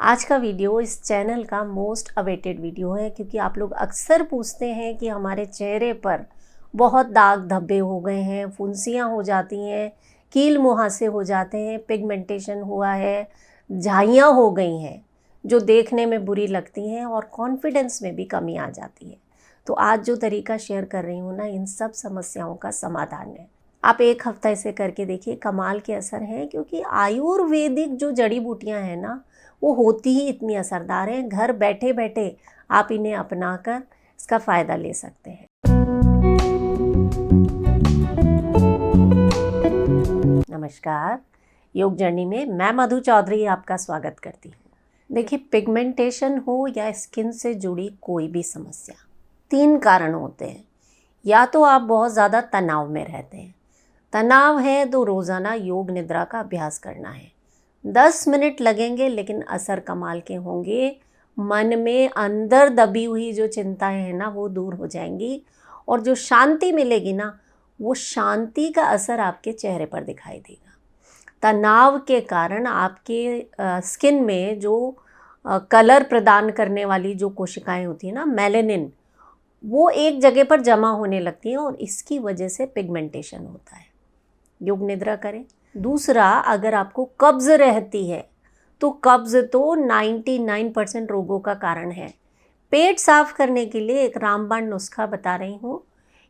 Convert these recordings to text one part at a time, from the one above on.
आज का वीडियो इस चैनल का मोस्ट अवेटेड वीडियो है क्योंकि आप लोग अक्सर पूछते हैं कि हमारे चेहरे पर बहुत दाग धब्बे हो गए हैं, फुंसियाँ हो जाती हैं, कील मुहासे हो जाते हैं, पिगमेंटेशन हुआ है, झाइयाँ हो गई हैं जो देखने में बुरी लगती हैं और कॉन्फिडेंस में भी कमी आ जाती है। तो आज जो तरीका शेयर कर रही हूँ ना, इन सब समस्याओं का समाधान है। आप एक हफ्ता इसे करके देखिए, कमाल के असर हैं क्योंकि आयुर्वेदिक जो जड़ी बूटियाँ हैं ना, वो होती ही इतनी असरदार हैं। घर बैठे बैठे आप इन्हें अपनाकर इसका फ़ायदा ले सकते हैं। नमस्कार, योग जर्नी में मैं मधु चौधरी आपका स्वागत करती हूँ। देखिए, पिगमेंटेशन हो या स्किन से जुड़ी कोई भी समस्या, 3 कारण होते हैं। या तो आप बहुत ज़्यादा तनाव में रहते हैं, तनाव है तो रोज़ाना योग निद्रा का अभ्यास करना है। 10 मिनट लगेंगे लेकिन असर कमाल के होंगे। मन में अंदर दबी हुई जो चिंताएं हैं ना, वो दूर हो जाएंगी और जो शांति मिलेगी ना, वो शांति का असर आपके चेहरे पर दिखाई देगा। तनाव के कारण आपके स्किन में जो कलर प्रदान करने वाली जो कोशिकाएं होती हैं ना, मेलानिन, वो एक जगह पर जमा होने लगती हैं और इसकी वजह से पिगमेंटेशन होता है। योग निद्रा करें। दूसरा, अगर आपको कब्ज़ रहती है तो कब्ज़ तो 99% रोगों का कारण है। पेट साफ करने के लिए एक रामबाण नुस्खा बता रही हूँ।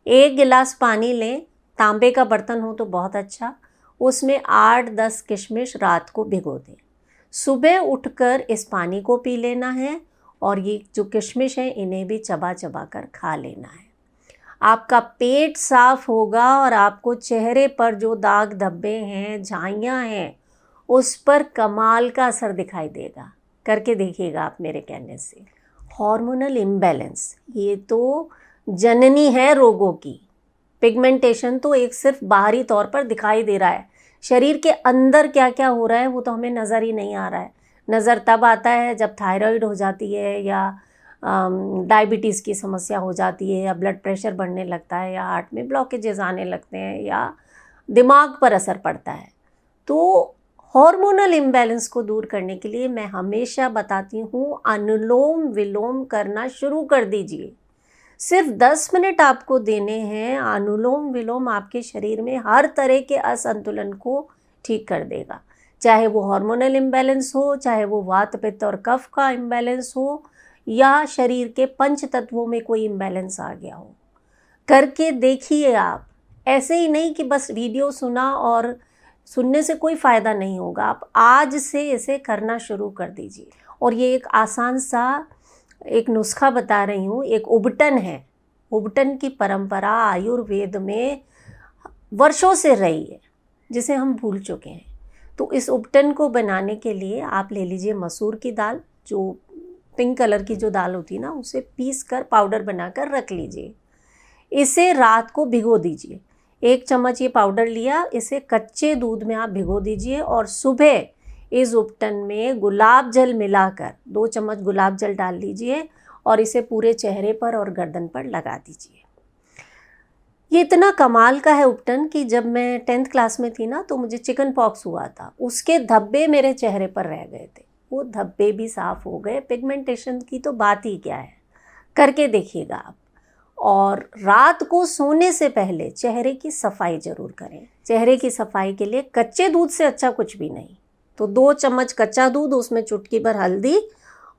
1 गिलास पानी लें, तांबे का बर्तन हो तो बहुत अच्छा, उसमें 8-10 किशमिश रात को भिगो दें। सुबह उठकर इस पानी को पी लेना है और ये जो किशमिश है इन्हें भी चबा चबा कर खा लेना है। आपका पेट साफ होगा और आपको चेहरे पर जो दाग धब्बे हैं, झाइयाँ हैं, उस पर कमाल का असर दिखाई देगा। करके देखिएगा आप मेरे कहने से। हार्मोनल इम्बैलेंस, ये तो जननी है रोगों की। पिगमेंटेशन तो एक सिर्फ बाहरी तौर पर दिखाई दे रहा है, शरीर के अंदर क्या क्या हो रहा है वो तो हमें नज़र ही नहीं आ रहा है। नज़र तब आता है जब थायराइड हो जाती है या डायबिटीज़ की समस्या हो जाती है या ब्लड प्रेशर बढ़ने लगता है या हार्ट में ब्लॉकेजेस आने लगते हैं या दिमाग पर असर पड़ता है। तो हार्मोनल इम्बैलेंस को दूर करने के लिए मैं हमेशा बताती हूँ, अनुलोम विलोम करना शुरू कर दीजिए। सिर्फ 10 मिनट आपको देने हैं। अनुलोम विलोम आपके शरीर में हर तरह के असंतुलन को ठीक कर देगा, चाहे वो हार्मोनल इम्बैलेंस हो, चाहे वो वात पित्त और कफ का इम्बैलेंस हो या शरीर के पंच तत्वों में कोई इम्बैलेंस आ गया हो। करके देखिए आप। ऐसे ही नहीं कि बस वीडियो सुना और सुनने से कोई फ़ायदा नहीं होगा। आप आज से इसे करना शुरू कर दीजिए। और ये एक आसान सा एक नुस्खा बता रही हूँ। एक उबटन है, उबटन की परंपरा आयुर्वेद में वर्षों से रही है, जिसे हम भूल चुके हैं। तो इस उबटन को बनाने के लिए आप ले लीजिए मसूर की दाल, जो पिंक कलर की जो दाल होती है ना, उसे पीस कर पाउडर बनाकर रख लीजिए। इसे रात को भिगो दीजिए। 1 चम्मच ये पाउडर लिया, इसे कच्चे दूध में आप भिगो दीजिए और सुबह इस उपटन में गुलाब जल मिलाकर 2 चम्मच गुलाब जल डाल लीजिए और इसे पूरे चेहरे पर और गर्दन पर लगा दीजिए। ये इतना कमाल का है उपटन कि जब मैं 10th क्लास में थी ना, तो मुझे चिकन पॉक्स हुआ था। उसके धब्बे मेरे चेहरे पर रह गए थे, वो धब्बे भी साफ हो गए। पिगमेंटेशन की तो बात ही क्या है। करके देखिएगा आप। और रात को सोने से पहले चेहरे की सफाई ज़रूर करें। चेहरे की सफाई के लिए कच्चे दूध से अच्छा कुछ भी नहीं। तो 2 चम्मच कच्चा दूध, उसमें चुटकी भर हल्दी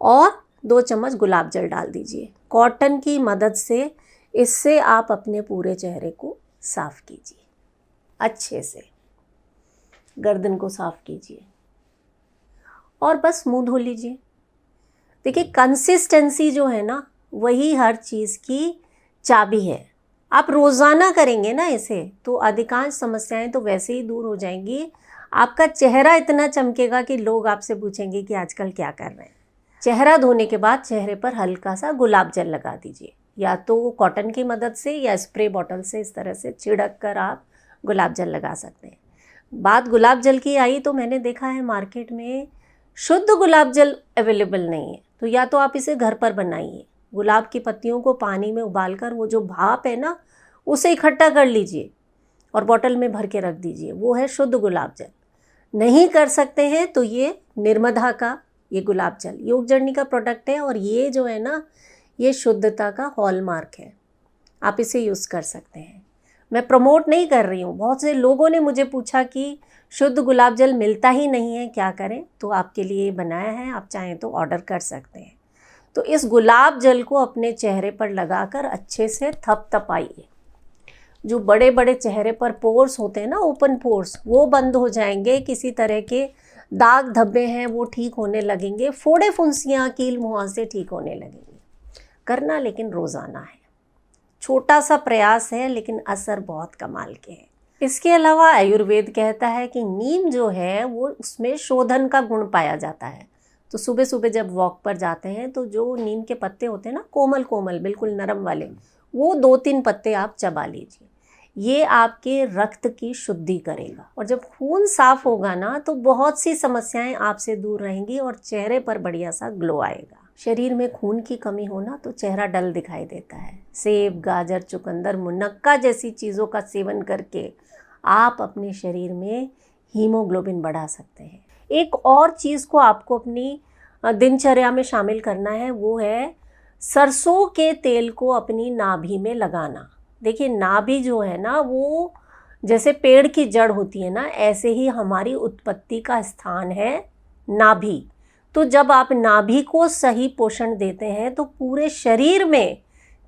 और 2 चम्मच गुलाब जल डाल दीजिए। कॉटन की मदद से इससे आप अपने पूरे चेहरे को साफ़ कीजिए। अच्छे से गर्दन को साफ़ कीजिए और बस मुंह धो लीजिए। देखिए, कंसिस्टेंसी जो है ना, वही हर चीज़ की चाबी है। आप रोज़ाना करेंगे ना इसे, तो अधिकांश समस्याएं तो वैसे ही दूर हो जाएंगी। आपका चेहरा इतना चमकेगा कि लोग आपसे पूछेंगे कि आजकल क्या कर रहे हैं। चेहरा धोने के बाद चेहरे पर हल्का सा गुलाब जल लगा दीजिए, या तो कॉटन की मदद से या स्प्रे बॉटल से इस तरह से छिड़क कर आप गुलाब जल लगा सकते हैं। बात गुलाब जल की आई तो मैंने देखा है मार्केट में शुद्ध गुलाब जल अवेलेबल नहीं है, तो या तो आप इसे घर पर बनाइए। गुलाब की पत्तियों को पानी में उबालकर वो जो भाप है ना, उसे इकट्ठा कर लीजिए और बॉटल में भर के रख दीजिए। वो है शुद्ध गुलाब जल। नहीं कर सकते हैं तो ये निर्मधा का ये गुलाब जल योग जर्नी का प्रोडक्ट है और ये जो है ना, ये शुद्धता का हॉलमार्क है। आप इसे यूज़ कर सकते हैं। मैं प्रमोट नहीं कर रही हूँ। बहुत से लोगों ने मुझे पूछा कि शुद्ध गुलाब जल मिलता ही नहीं है, क्या करें? तो आपके लिए बनाया है, आप चाहें तो ऑर्डर कर सकते हैं। तो इस गुलाब जल को अपने चेहरे पर लगाकर अच्छे से थपथपाइए। जो बड़े बड़े चेहरे पर पोर्स होते हैं ना, ओपन पोर्स, वो बंद हो जाएंगे। किसी तरह के दाग धब्बे हैं वो ठीक होने लगेंगे। फोड़े फुंसियाँ, कील मुहांसे ठीक होने लगेंगे। करना लेकिन रोज़ाना है। छोटा सा प्रयास है लेकिन असर बहुत कमाल के हैं। इसके अलावा आयुर्वेद कहता है कि नीम जो है वो उसमें शोधन का गुण पाया जाता है। तो सुबह सुबह जब वॉक पर जाते हैं तो जो नीम के पत्ते होते हैं ना, कोमल कोमल बिल्कुल नरम वाले, वो 2-3 पत्ते आप चबा लीजिए। ये आपके रक्त की शुद्धि करेगा और जब खून साफ होगा ना तो बहुत सी समस्याएं आपसे दूर रहेंगी और चेहरे पर बढ़िया सा ग्लो आएगा। शरीर में खून की कमी हो ना तो चेहरा डल दिखाई देता है। सेब, गाजर, चुकंदर, मुनक्का जैसी चीज़ों का सेवन करके आप अपने शरीर में हीमोग्लोबिन बढ़ा सकते हैं। एक और चीज़ को आपको अपनी दिनचर्या में शामिल करना है, वो है सरसों के तेल को अपनी नाभि में लगाना। देखिए, नाभि जो है ना, वो जैसे पेड़ की जड़ होती है ना, ऐसे ही हमारी उत्पत्ति का स्थान है नाभि। तो जब आप नाभि को सही पोषण देते हैं तो पूरे शरीर में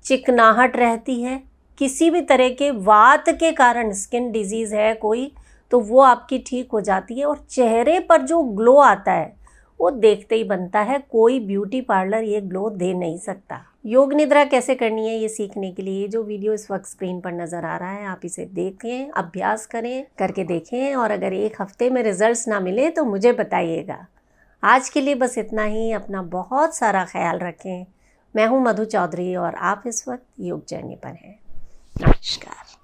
चिकनाहट रहती है। किसी भी तरह के वात के कारण स्किन डिजीज़ है कोई, तो वो आपकी ठीक हो जाती है और चेहरे पर जो ग्लो आता है वो देखते ही बनता है। कोई ब्यूटी पार्लर ये ग्लो दे नहीं सकता। योग निद्रा कैसे करनी है ये सीखने के लिए जो वीडियो इस वक्त स्क्रीन पर नज़र आ रहा है, आप इसे देखें, अभ्यास करें, करके देखें और अगर 1 हफ्ते में रिजल्ट्स ना मिले तो मुझे बताइएगा। आज के लिए बस इतना ही। अपना बहुत सारा ख्याल रखें। मैं हूँ मधु चौधरी और आप इस वक्त योग जर्नी पर हैं। नमस्कार।